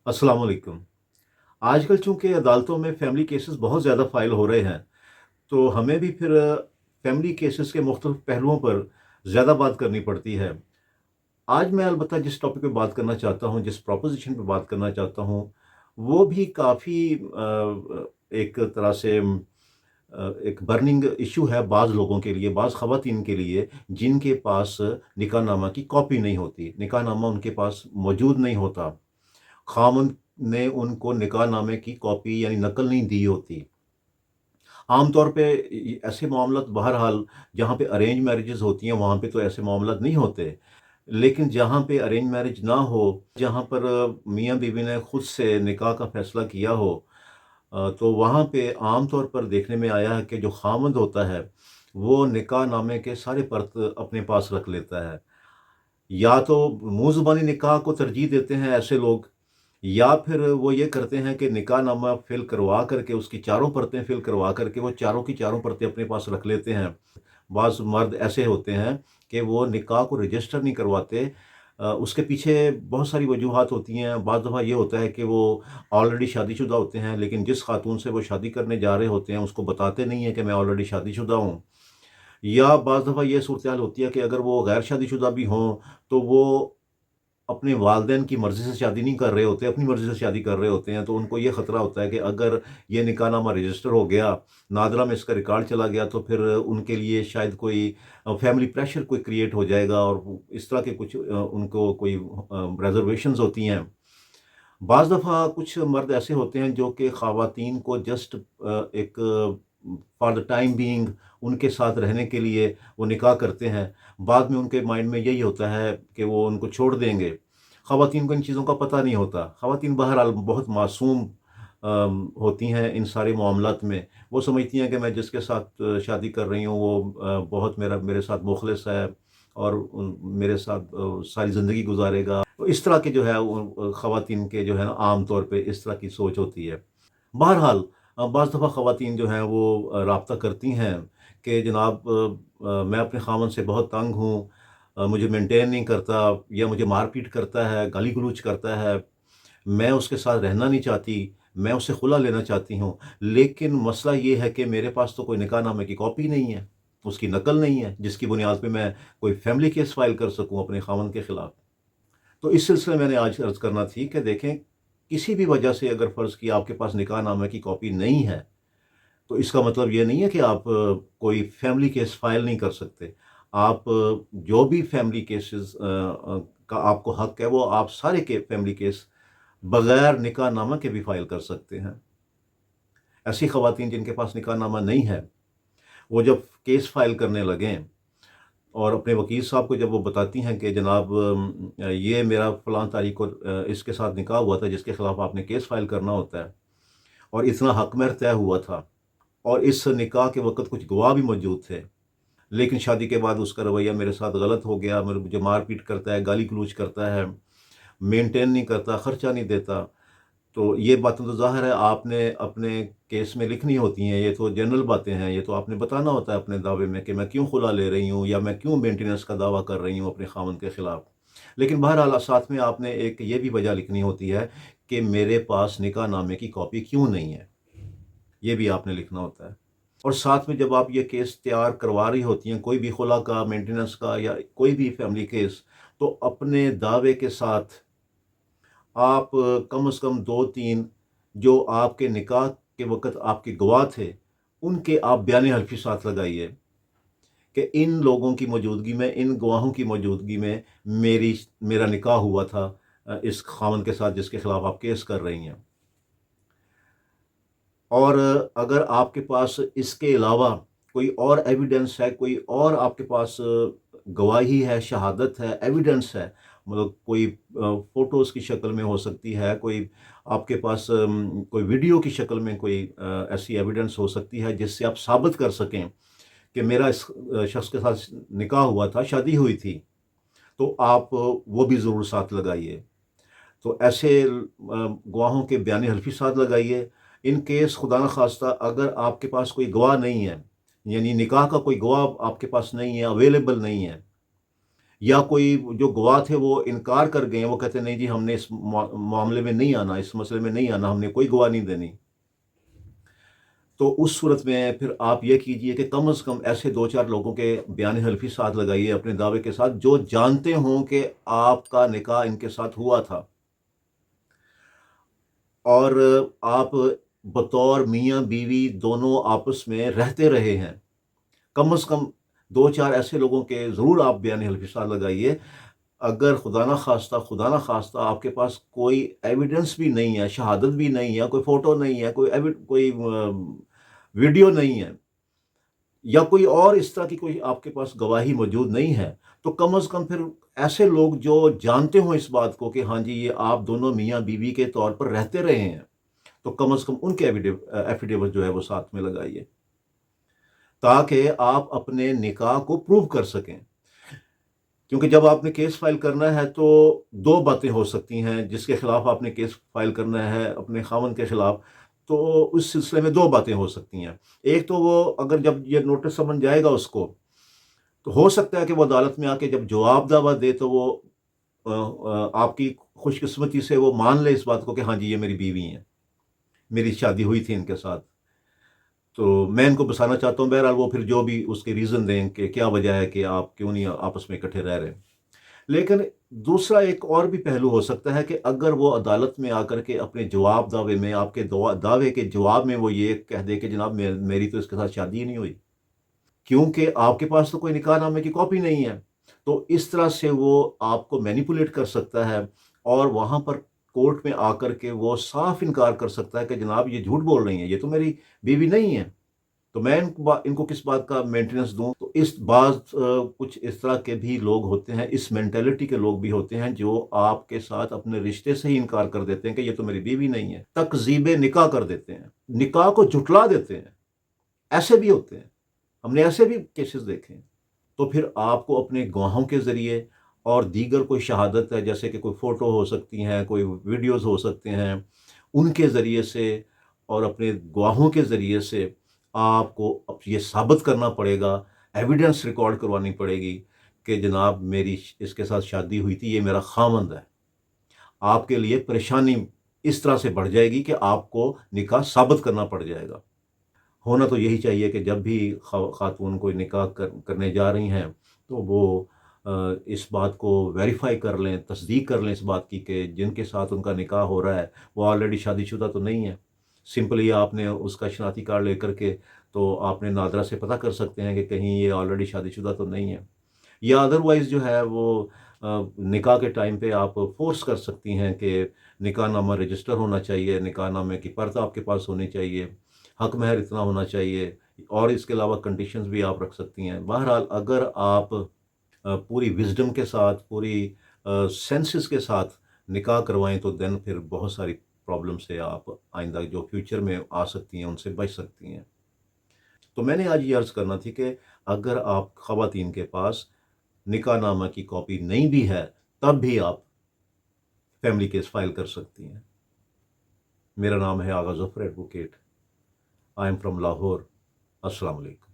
अस्सलाम वालेकुम। आजकल चूँकि अदालतों में फ़ैमिली केसेस बहुत ज़्यादा फ़ाइल हो रहे हैं, तो हमें भी फिर फ़ैमिली केसेस के मुख्तलिफ़ पहलुओं पर ज़्यादा बात करनी पड़ती है। आज मैं अलबत्ता जिस टॉपिक पे बात करना चाहता हूँ, जिस प्रोपोज़िशन पे बात करना चाहता हूँ, वो भी काफ़ी एक तरह से एक बर्निंग इश्यू है बाज़ लोगों के लिए, बाज़ ख़वातीन के लिए, जिनके पास निकाहनामा की कॉपी नहीं होती। निकाहनामा उनके पास मौजूद नहीं होता। ख़ावंद ने उनको निकाहनामे की कॉपी यानी नकल नहीं दी होती। आम तौर पे ऐसे मामलात बहरहाल जहाँ पे अरेंज मैरेजेज़ होती हैं, वहाँ पे तो ऐसे मामलात नहीं होते। लेकिन जहाँ पे अरेंज मैरिज ना हो, जहाँ पर मियाँ-बीवी ने खुद से निकाह का फ़ैसला किया हो, तो वहाँ पे आम तौर पर देखने में आया है कि जो ख़ावंद होता है, वो निकाहनामे के सारे पर्त अपने पास रख लेता है। या तो मुँह ज़ुबानी निकाह को तरजीह देते हैं ऐसे लोग, या फिर वो ये करते हैं कि निकाहनामा फ़िल करवा करके उसकी चारों परतें फ़िल करवा करके वो चारों की चारों परतें अपने पास रख लेते हैं। बाज़ मर्द ऐसे होते हैं कि वो निकाह को रजिस्टर नहीं करवाते। उसके पीछे बहुत सारी वजूहात होती हैं। बाज़ दफ़ा ये होता है कि वो ऑलरेडी शादीशुदा होते हैं, लेकिन जिस खातून से वो शादी करने जा रहे होते हैं उसको बताते नहीं हैं कि मैं ऑलरेडी शादीशुदा हूँ। या बाज़ दफ़ा ये सूरत-हाल होती है कि अगर वो गैर शादीशुदा भी हों, तो वो अपने वालिदैन की मर्ज़ी से शादी नहीं कर रहे होते, अपनी मर्ज़ी से शादी कर रहे होते हैं, तो उनको ये ख़तरा होता है कि अगर ये निकाहनामा रजिस्टर हो गया, नादरा में इसका रिकॉर्ड चला गया, तो फिर उनके लिए शायद कोई फैमिली प्रेशर कोई क्रिएट हो जाएगा और वो इस तरह के कुछ उनको कोई रिज़र्वेशंस होती हैं। बाज़ दफ़ा कुछ मर्द ऐसे होते हैं जो कि ख़वातीन को जस्ट एक फॉर द टाइम बीइंग उनके साथ रहने के लिए वो निकाह करते हैं। बाद में उनके माइंड में यही होता है कि वो उनको छोड़ देंगे। ख़वातीन को इन चीज़ों का पता नहीं होता। ख़वातीन बहरहाल बहुत मासूम होती हैं इन सारे मामलात में। वो समझती हैं कि मैं जिसके साथ शादी कर रही हूँ वो बहुत मेरे साथ मुख़लिस है और मेरे साथ सारी ज़िंदगी गुज़ारेगा। तो इस तरह के जो है ख़वातीन के जो है ना आम तौर पे इस तरह की सोच होती है। बहरहाल बाज़ दफ़ा ख़वातीन जो हैं वो राब्ता करती हैं कि जनाब मैं अपने ख़ावंद से बहुत तंग हूँ, मुझे मेंटेन नहीं करता या मुझे मार-पीट करता है, गाली-गलौच करता है, मैं उसके साथ रहना नहीं चाहती, मैं उससे खुला लेना चाहती हूँ। लेकिन मसला ये है कि मेरे पास तो कोई निकाहनामे की कॉपी नहीं है, उसकी नकल नहीं है, जिसकी बुनियाद पे मैं कोई फ़ैमिली केस फ़ाइल कर सकूँ अपने ख़ावंद के खिलाफ़। तो इस सिलसिले में मैंने आज अर्ज़ करना थी कि देखें, किसी भी वजह से अगर फ़र्ज़ किया आपके पास निकाहनामे की कॉपी नहीं है, तो इसका मतलब ये नहीं है कि आप कोई फैमिली केस फाइल नहीं कर सकते। आप जो भी फैमिली केसेस का आपको हक है, वो आप सारे के फैमिली केस बगैर निकाहनामा के भी फाइल कर सकते हैं। ऐसी ख़वातीन जिनके पास निकाहनामा नहीं है, वो जब केस फाइल करने लगें और अपने वकील साहब को जब वो बताती हैं कि जनाब ये मेरा फ़लाँ तारीख़ को इसके साथ निकाह हुआ था जिसके खिलाफ़ आपने केस फाइल करना होता है और इतना हक़ महर तय हुआ था और इस निकाह के वक़्त कुछ गवाह भी मौजूद थे। लेकिन शादी के बाद उसका रवैया मेरे साथ गलत हो गया, मुझे मार-पीट करता है, गाली-गलौच करता है, मेंटेन नहीं करता, खर्चा नहीं देता। तो ये बातें तो ज़ाहिर है आपने अपने केस में लिखनी होती हैं, ये तो जनरल बातें हैं, ये तो आपने बताना होता है अपने दावे में कि मैं क्यों खुला ले रही हूँ या मैं क्यों मेंटेनेंस का दावा कर रही हूँ अपने ख़ावंद के खिलाफ़। लेकिन बहरहाल साथ में आपने एक ये भी वजह लिखनी होती है कि मेरे पास निकाहनामे की कॉपी क्यों नहीं है, ये भी आपने लिखना होता है। और साथ में जब आप ये केस तैयार करवा रही होती हैं, कोई भी खुला का, मेंटेनेंस का या कोई भी फैमिली केस, तो अपने दावे के साथ आप कम से कम 2-3 जो आपके निकाह के वक़्त आपके गवाह थे, उनके आप बयान हल्फ़ी साथ लगाइए कि इन लोगों की मौजूदगी में, इन गवाहों की मौजूदगी में मेरा निकाह हुआ था इस ख़ावंद के साथ जिसके खिलाफ़ आप केस कर रही हैं। और अगर आपके पास इसके अलावा कोई और एविडेंस है, कोई और आपके पास गवाही है, शहादत है, एविडेंस है, मतलब कोई फ़ोटोज़ की शक्ल में हो सकती है, कोई आपके पास कोई वीडियो की शक्ल में कोई ऐसी एविडेंस हो सकती है जिससे आप साबित कर सकें कि मेरा इस शख़्स के साथ निकाह हुआ था, शादी हुई थी, तो आप वो भी ज़रूर साथ लगाइए। तो ऐसे गवाहों के बयान हल्फ़ी साथ लगाइए। इन केस खुदा न ख़ास्ता अगर आपके पास कोई गवाह नहीं है, यानी निकाह का कोई गवाह आपके पास नहीं है, अवेलेबल नहीं है, یا کوئی جو گواہ تھے وہ انکار کر گئے ہیں، وہ کہتے ہیں نہیں جی ہم نے اس معاملے میں نہیں آنا، اس مسئلے میں نہیں آنا، ہم نے کوئی گواہ نہیں دینی، تو اس صورت میں پھر آپ یہ کیجئے کہ کم از کم ایسے دو چار لوگوں کے بیان حلفی ساتھ لگائیے اپنے دعوے کے ساتھ، جو جانتے ہوں کہ آپ کا نکاح ان کے ساتھ ہوا تھا اور آپ بطور میاں بیوی دونوں آپس میں رہتے رہے ہیں۔ کم از کم دو چار ایسے لوگوں کے ضرور آپ بیان حلفی ساتھ لگائیے۔ اگر خدا نہ خواستہ آپ کے پاس کوئی ایویڈنس بھی نہیں ہے، شہادت بھی نہیں ہے، کوئی فوٹو نہیں ہے، کوئی ویڈیو نہیں ہے، یا کوئی اور اس طرح کی کوئی آپ کے پاس گواہی موجود نہیں ہے، تو کم از کم پھر ایسے لوگ جو جانتے ہوں اس بات کو کہ ہاں جی یہ آپ دونوں میاں بیوی کے طور پر رہتے رہے ہیں، تو کم از کم ان کے ایفیڈیوٹ جو ہے وہ ساتھ میں لگائیے، تاکہ آپ اپنے نکاح کو پروو کر سکیں۔ کیونکہ جب آپ نے کیس فائل کرنا ہے تو دو باتیں ہو سکتی ہیں، جس کے خلاف آپ نے کیس فائل کرنا ہے اپنے خاوند کے خلاف، تو اس سلسلے میں دو باتیں ہو سکتی ہیں۔ ایک تو وہ اگر جب یہ نوٹس سمن جائے گا اس کو، تو ہو سکتا ہے کہ وہ عدالت میں آ کے جب جواب دعویٰ دے تو وہ آپ کی خوش قسمتی سے وہ مان لے اس بات کو کہ ہاں جی یہ میری بیوی ہیں، میری شادی ہوئی تھی ان کے ساتھ، تو میں ان کو بسانا چاہتا ہوں۔ بہرحال وہ پھر جو بھی اس کے ریزن دیں کہ کیا وجہ ہے کہ آپ کیوں نہیں آپس میں اکٹھے رہ رہے ہیں۔ لیکن دوسرا ایک اور بھی پہلو ہو سکتا ہے کہ اگر وہ عدالت میں آ کر کے اپنے جواب دعوے میں، آپ کے دعوے کے جواب میں وہ یہ کہہ دے کہ جناب میری تو اس کے ساتھ شادی ہی نہیں ہوئی، کیونکہ آپ کے پاس تو کوئی نکاح نامے کی کاپی نہیں ہے، تو اس طرح سے وہ آپ کو مینیپولیٹ کر سکتا ہے، اور وہاں پر کورٹ میں آ کر کے وہ صاف انکار کر سکتا ہے کہ جناب یہ جھوٹ بول رہی ہیں، یہ تو میری بیوی نہیں ہے، تو میں ان کو کس بات کا مینٹیننس دوں؟ تو اس بعض کچھ اس طرح کے بھی لوگ ہوتے ہیں، اس مینٹیلٹی کے لوگ بھی ہوتے ہیں جو آپ کے ساتھ اپنے رشتے سے ہی انکار کر دیتے ہیں کہ یہ تو میری بیوی نہیں ہے، تکذیب نکاح کر دیتے ہیں، نکاح کو جھٹلا دیتے ہیں، ایسے بھی ہوتے ہیں، ہم نے ایسے بھی کیسز دیکھے ہیں۔ تو پھر آپ کو اپنے گواہوں کے ذریعے اور دیگر کوئی شہادت ہے، جیسے کہ کوئی فوٹو ہو سکتی ہیں، کوئی ویڈیوز ہو سکتے ہیں، ان کے ذریعے سے اور اپنے گواہوں کے ذریعے سے آپ کو اب یہ ثابت کرنا پڑے گا، ایویڈنس ریکارڈ کروانی پڑے گی کہ جناب میری اس کے ساتھ شادی ہوئی تھی، یہ میرا خامند ہے۔ آپ کے لیے پریشانی اس طرح سے بڑھ جائے گی کہ آپ کو نکاح ثابت کرنا پڑ جائے گا۔ ہونا تو یہی چاہیے کہ جب بھی خاتون کوئی نکاح کرنے جا رہی ہیں تو وہ اس بات کو ویریفائی کر لیں، تصدیق کر لیں اس بات کی کہ جن کے ساتھ ان کا نکاح ہو رہا ہے وہ آلریڈی شادی شدہ تو نہیں ہے۔ سمپلی آپ نے اس کا شناختی کارڈ لے کر کے تو آپ نے نادرا سے پتہ کر سکتے ہیں کہ کہیں یہ آلریڈی شادی شدہ تو نہیں ہے، یا ادروائز جو ہے وہ نکاح کے ٹائم پہ آپ فورس کر سکتی ہیں کہ نکاح نامہ رجسٹر ہونا چاہیے، نکاح نامے کی پرت آپ کے پاس ہونی چاہیے، حق مہر اتنا ہونا چاہیے، اور اس کے علاوہ کنڈیشنز بھی آپ رکھ سکتی ہیں۔ بہرحال اگر آپ پوری وزڈم کے ساتھ، پوری سینسز کے ساتھ نکاح کروائیں تو دین پھر بہت ساری پرابلم سے آپ آئندہ جو فیوچر میں آ سکتی ہیں ان سے بچ سکتی ہیں۔ تو میں نے آج یہ عرض کرنا تھی کہ اگر آپ خواتین کے پاس نکاح نامہ کی کاپی نہیں بھی ہے تب بھی آپ فیملی کیس فائل کر سکتی ہیں۔ میرا نام ہے Agha Zafar advocate, I am from Lahore. السلام علیکم۔